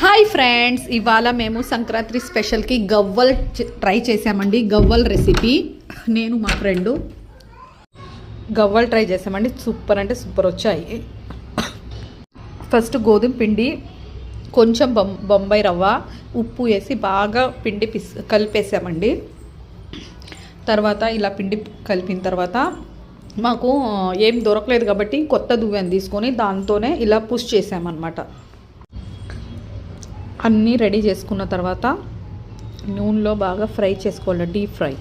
Hi friends, ఇవాళ మేము Sankranti స్పెషల్కి గవ్వల్ try చేసామండి. గవ్వల్ రెసిపీ నేను మా ఫ్రెండు గవ్వల్ ట్రై చేసామండి. సూపర్ అంటే సూపర్ వచ్చాయి. ఫస్ట్ గోధుమ పిండి, కొంచెం బొంబాయి రవ్వ, ఉప్పు వేసి బాగా పిండి కలిపేసామండి. తర్వాత ఇలా పిండి కలిపిన తర్వాత మాకు ఏం దొరకలేదు కాబట్టి కొత్త దువ్వెన తీసుకొని దాంతోనే ఇలా పుష్ చేసామన్నమాట. అన్నీ రెడీ చేసుకున్న తర్వాత నూనెలో బాగా ఫ్రై చేసుకోవాలి, డీప్ ఫ్రై.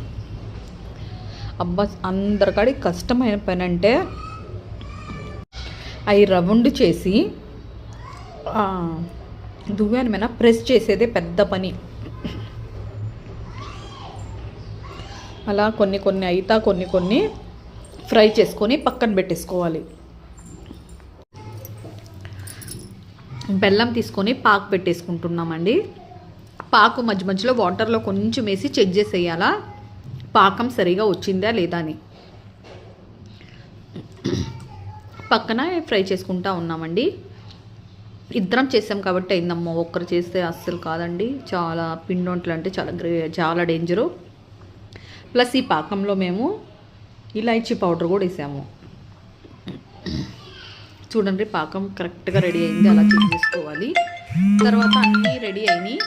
అబ్బా, అందరికాడి కష్టమైన పని అంటే అవి రౌండ్ చేసి దువ్వెన మీద ప్రెస్ చేసేదే పెద్ద పని. అలా కొన్ని అయితా కొన్ని ఫ్రై చేసుకొని పక్కన పెట్టేసుకోవాలి. బెల్లం తీసుకొని పాకు పెట్టేసుకుంటున్నామండి. పాకు మధ్యలో వాటర్లో కొంచెం వేసి చెక్ చేసేయాలా పాకం సరిగా వచ్చిందా లేదా అని. పక్కన ఫ్రై చేసుకుంటా ఉన్నామండి. ఇద్దరం చేసాం కాబట్టి అయిందమ్మో, ఒక్కరు చేస్తే అస్సలు కాదండి. చాలా పిండి వంటలు అంటే చాలా డేంజరు. ప్లస్ ఈ పాకంలో మేము ఇలాచీ పౌడర్ కూడా వేసాము. చూడండి, పాకం కరెక్ట్గా రెడీ అయింది, అలా చెక్ చేసుకోవాలి. తర్వాత అన్నీ రెడీ అయినాయి.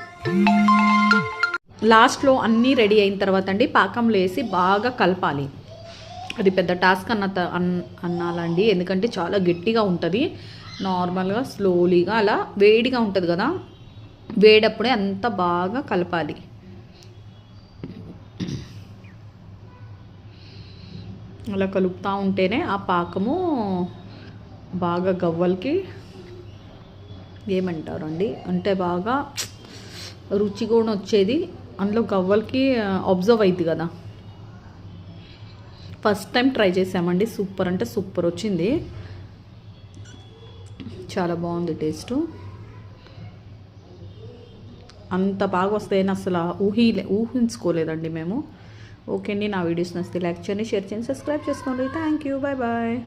లాస్ట్లో అన్నీ రెడీ అయిన తర్వాత అండి పాకంలో వేసి బాగా కలపాలి. అది పెద్ద టాస్క్ అనాలండి, ఎందుకంటే చాలా గట్టిగా ఉంటుంది. నార్మల్గా స్లోలీగా అలా వేడిగా ఉంటుంది కదా, వేడప్పుడే అంత బాగా కలపాలి. అలా కలుపుతూ ఉంటేనే ఆ పాకము బాగా గవ్వలకి ఏమంటారు అండి, అంటే బాగా రుచి కూడా వచ్చేది. అందులో గవ్వలకి అబ్జర్వ్ అయింది కదా. ఫస్ట్ టైం ట్రై చేసామండి. సూపర్ అంటే సూపర్ వచ్చింది, చాలా బాగుంది టేస్ట్. అంత బాగా వస్తాయని అసలు ఊహించుకోలేదండి మేము. ఓకే అండి, నా వీడియోస్ నచ్చితే లైక్ చేయండి, షేర్ చేయండి, సబ్స్క్రైబ్ చేసుకోండి. Thank you, bye bye.